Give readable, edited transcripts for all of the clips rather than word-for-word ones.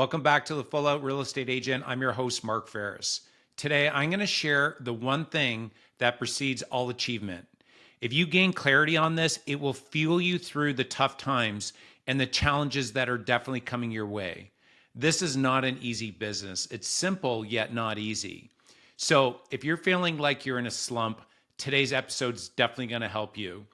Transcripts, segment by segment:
Welcome back to the Full Out Real Estate Agent. I'm your host, Mark Faris. Today, I'm going to share the one thing that precedes all achievement. If you gain clarity on this, it will fuel you through the tough times and the challenges that are definitely coming your way. This is not an easy business. It's simple, yet not easy. So if you're feeling like you're in a slump, today's episode is definitely going to help you.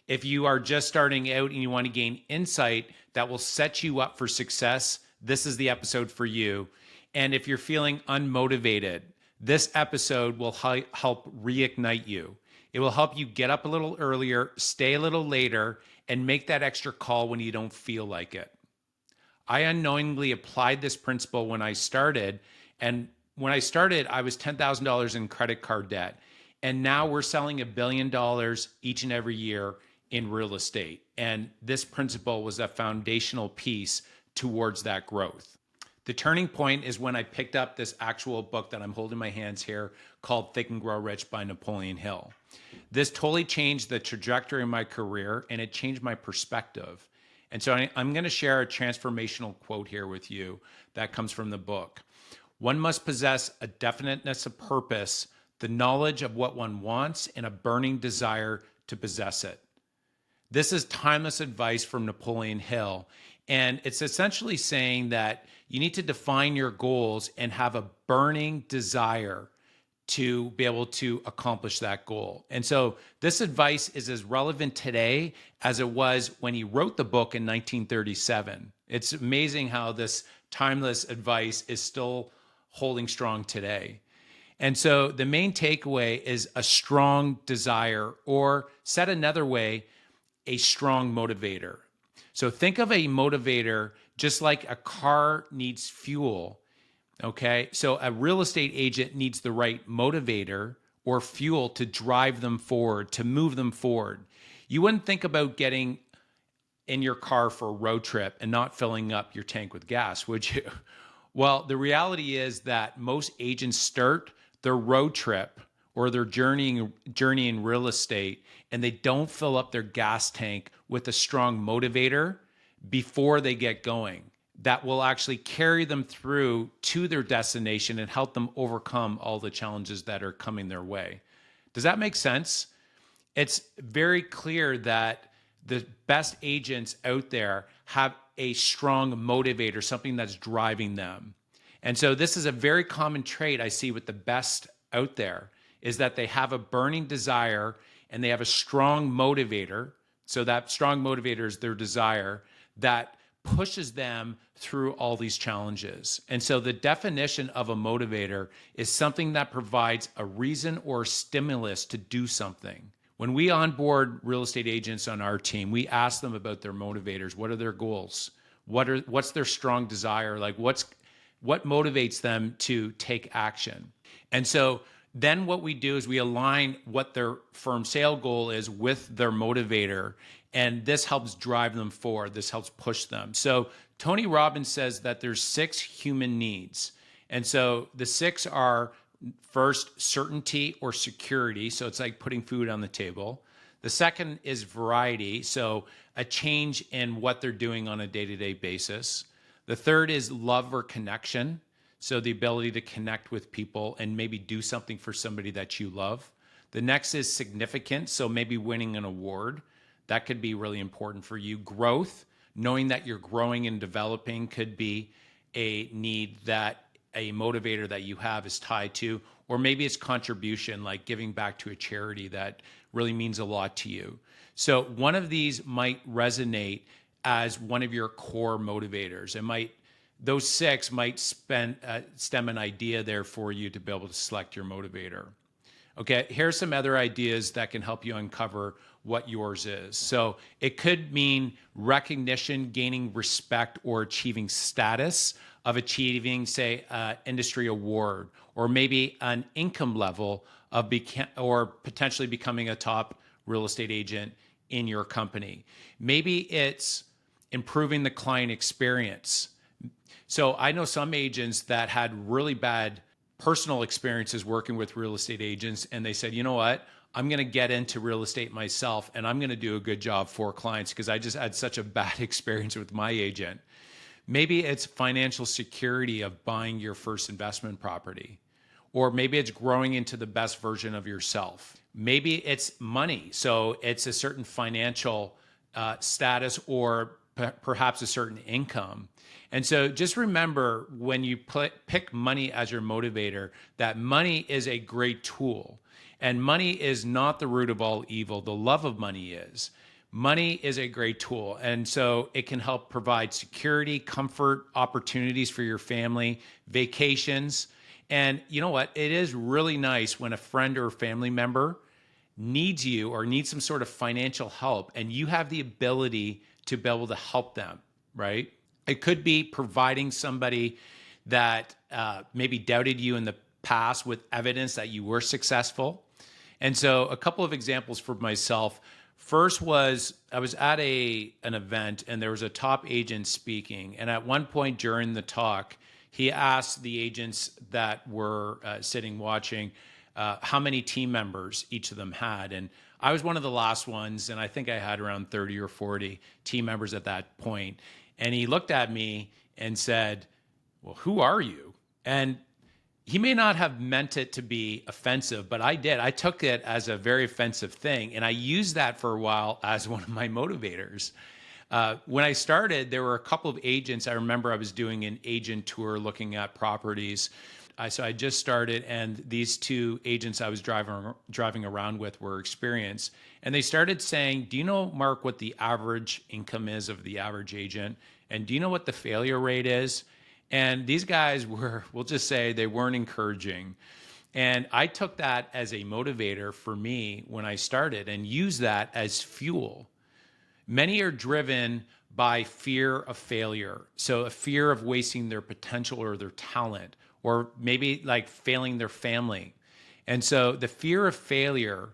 If you are just starting out and you want to gain insight that will set you up for success, this is the episode for you. And if you're feeling unmotivated, this episode will help reignite you. It will help you get up a little earlier, stay a little later, and make that extra call when you don't feel like it. I unknowingly applied this principle when I started. And when I started, I was $10,000 in credit card debt. And now we're selling $1 billion each and every year in real estate. And this principle was a foundational piece towards that growth. The turning point is when I picked up this actual book that I'm holding in my hands here called Think and Grow Rich by Napoleon Hill. This totally changed the trajectory of my career and it changed my perspective. And so I'm going to share a transformational quote here with you that comes from the book. One must possess a definiteness of purpose, the knowledge of what one wants, and a burning desire to possess it. This is timeless advice from Napoleon Hill. And it's essentially saying that you need to define your goals and have a burning desire to be able to accomplish that goal. And so this advice is as relevant today as it was when he wrote the book in 1937. It's amazing how this timeless advice is still holding strong today. And so the main takeaway is a strong desire, or said another way, a strong motivator. So think of a motivator just like a car needs fuel, okay? So a real estate agent needs the right motivator or fuel to drive them forward, to move them forward. You wouldn't think about getting in your car for a road trip and not filling up your tank with gas, would you? Well, the reality is that most agents start their road trip or their journey in real estate, and they don't fill up their gas tank with a strong motivator before they get going that will actually carry them through to their destination and help them overcome all the challenges that are coming their way. Does that make sense? It's very clear that the best agents out there have a strong motivator, something that's driving them. And so this is a very common trait I see with the best out there, is that they have a burning desire and they have a strong motivator. So that strong motivator is their desire that pushes them through all these challenges. And so the definition of a motivator is something that provides a reason or stimulus to do something. When we onboard real estate agents on our team, we ask them about their motivators. What are their goals? What's their strong desire? Like what motivates them to take action? And so then what we do is we align what their firm sale goal is with their motivator, and this helps drive them forward. This helps push them. So Tony Robbins says that there's 6 human needs. And so the 6 are, first, certainty or security. So it's like putting food on the table. The second is variety. So a change in what they're doing on a day-to-day basis. The third is love or connection. So the ability to connect with people and maybe do something for somebody that you love. The next is significance. So maybe winning an award. That could be really important for you. Growth, knowing that you're growing and developing, could be a need that a motivator that you have is tied to. Or maybe it's contribution, like giving back to a charity that really means a lot to you. So one of these might resonate as one of your core motivators. Those 6 might stem an idea there for you to be able to select your motivator. Okay, here's some other ideas that can help you uncover what yours is. So it could mean recognition, gaining respect, or achieving status of achieving, say, an industry award, or maybe an income level of or potentially becoming a top real estate agent in your company. Maybe it's improving the client experience. So I know some agents that had really bad personal experiences working with real estate agents, and they said, you know what, I'm going to get into real estate myself and I'm going to do a good job for clients because I just had such a bad experience with my agent. Maybe it's financial security of buying your first investment property, or maybe it's growing into the best version of yourself. Maybe it's money. So it's a certain financial status or perhaps a certain income. And so just remember when you pick money as your motivator, that money is a great tool. And money is not the root of all evil. The love of money is. Money is a great tool. And so it can help provide security, comfort, opportunities for your family, vacations. And you know what? It is really nice when a friend or a family member needs you or needs some sort of financial help and you have the ability to be able to help them, right? It could be providing somebody that maybe doubted you in the past with evidence that you were successful. And so a couple of examples for myself. First was I was at an event and there was a top agent speaking. And at one point during the talk, he asked the agents that were sitting watching how many team members each of them had. And I was one of the last ones, and I think I had around 30 or 40 team members at that point. And he looked at me and said, "Well, who are you?" And he may not have meant it to be offensive, but I did. I took it as a very offensive thing, and I used that for a while as one of my motivators. When I started, there were a couple of agents. I remember I was doing an agent tour looking at properties. So I just started, and these two agents I was driving around with were experienced. And they started saying, "Do you know, Mark, what the average income is of the average agent? And do you know what the failure rate is?" And these guys were, we'll just say, they weren't encouraging. And I took that as a motivator for me when I started and used that as fuel. Many are driven by fear of failure. So a fear of wasting their potential or their talent, or maybe like failing their family. And so the fear of failure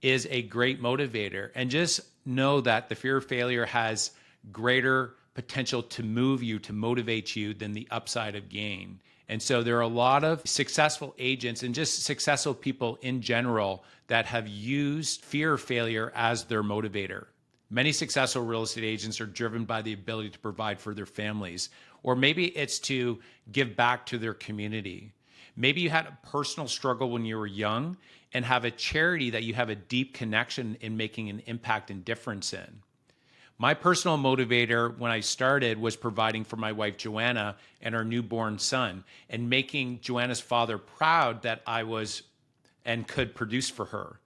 is a great motivator. And just know that the fear of failure has greater potential to move you, to motivate you than the upside of gain. And so there are a lot of successful agents and just successful people in general that have used fear of failure as their motivator. Many successful real estate agents are driven by the ability to provide for their families, or maybe it's to give back to their community. Maybe you had a personal struggle when you were young and have a charity that you have a deep connection in making an impact and difference in. My personal motivator when I started was providing for my wife, Joanna, and our newborn son, and making Joanna's father proud that I was and could produce for her.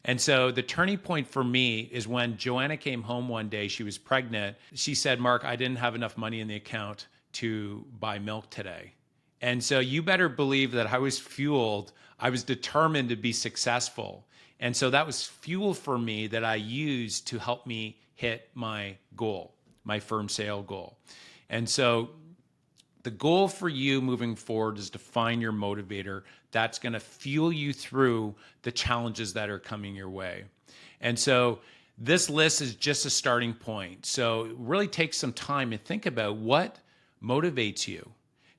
And so the turning point for me is when Joanna came home one day, she was pregnant. She said, "Mark, I didn't have enough money in the account to buy milk today." And so you better believe that I was fueled. I was determined to be successful. And so that was fuel for me that I used to help me hit my goal, my firm sale goal. And so the goal for you moving forward is to find your motivator that's going to fuel you through the challenges that are coming your way. And so this list is just a starting point. So really take some time and think about what motivates you.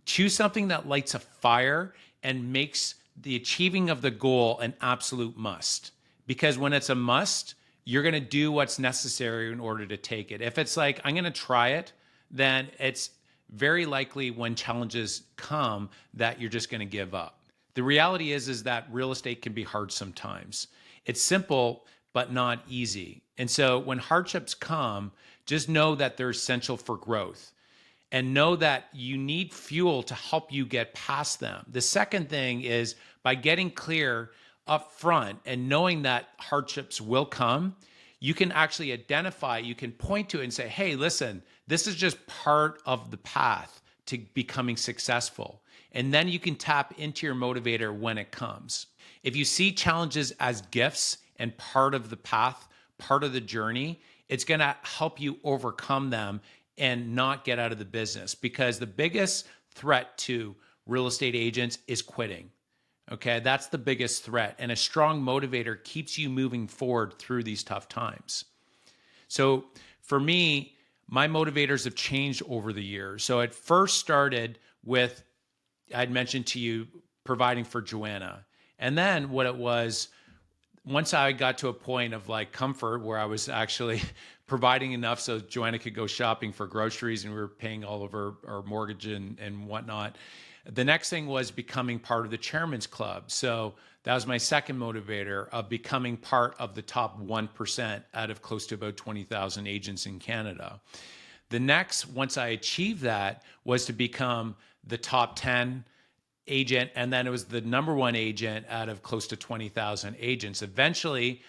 Choose something that lights a fire and makes the achieving of the goal an absolute must. Because when it's a must, you're going to do what's necessary in order to take it. If it's like, I'm going to try it, then it's very likely when challenges come that you're just going to give up. The reality is that real estate can be hard sometimes. It's simple, but not easy. And so when hardships come, just know that they're essential for growth. And know that you need fuel to help you get past them. The second thing is by getting clear up front and knowing that hardships will come, you can actually identify, you can point to it and say, "Hey, listen, this is just part of the path to becoming successful." And then you can tap into your motivator when it comes. If you see challenges as gifts and part of the path, part of the journey, it's going to help you overcome them and not get out of the business, because the biggest threat to real estate agents is quitting. Okay, that's the biggest threat. And a strong motivator keeps you moving forward through these tough times. So for me, my motivators have changed over the years. So it first started with, I'd mentioned to you, providing for Joanna. And then what it was, once I got to a point of like comfort where I was actually providing enough so Joanna could go shopping for groceries and we were paying all of our mortgage and whatnot, the next thing was becoming part of the Chairman's Club. So that was my second motivator of becoming part of the top 1% out of close to about 20,000 agents in Canada. The next, once I achieved that, was to become the top 10 agent, and then it was the number one agent out of close to 20,000 agents. Eventually,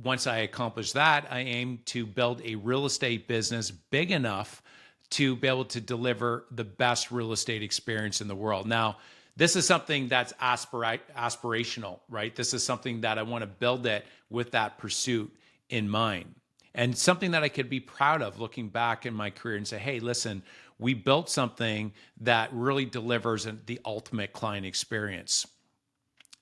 once I accomplished that, I aimed to build a real estate business big enough to be able to deliver the best real estate experience in the world. Now, this is something that's aspirational, right? This is something that I want to build it with that pursuit in mind. And something that I could be proud of looking back in my career and say, hey, listen, we built something that really delivers the ultimate client experience.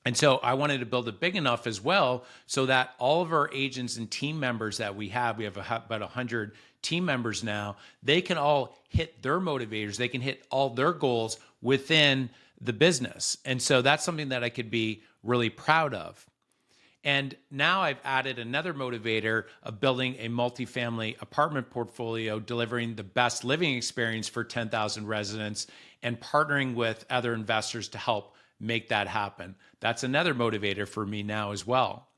And so I wanted to build it big enough as well so that all of our agents and team members that we have about 100 team members now, they can all hit their motivators. They can hit all their goals within the business. And so that's something that I could be really proud of. And now I've added another motivator of building a multifamily apartment portfolio, delivering the best living experience for 10,000 residents and partnering with other investors to help make that happen. That's another motivator for me now as well.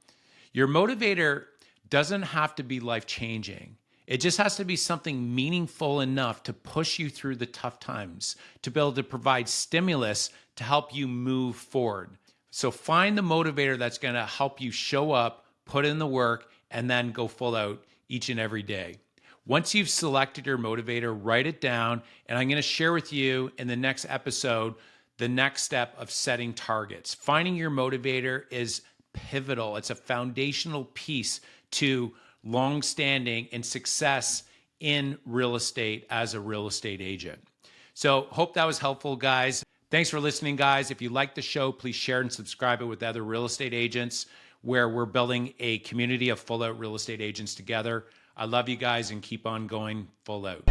Your motivator doesn't have to be life-changing. It just has to be something meaningful enough to push you through the tough times, to be able to provide stimulus to help you move forward. So find the motivator that's going to help you show up, put in the work, and then go full out each and every day. Once you've selected your motivator, write it down, and I'm going to share with you in the next episode the next step of setting targets. Finding your motivator is pivotal. It's a foundational piece to long-standing and success in real estate as a real estate agent. So hope that was helpful, guys. Thanks for listening, guys. If you like the show, please share and subscribe it with other real estate agents where we're building a community of full out real estate agents together. I love you guys and keep on going full out.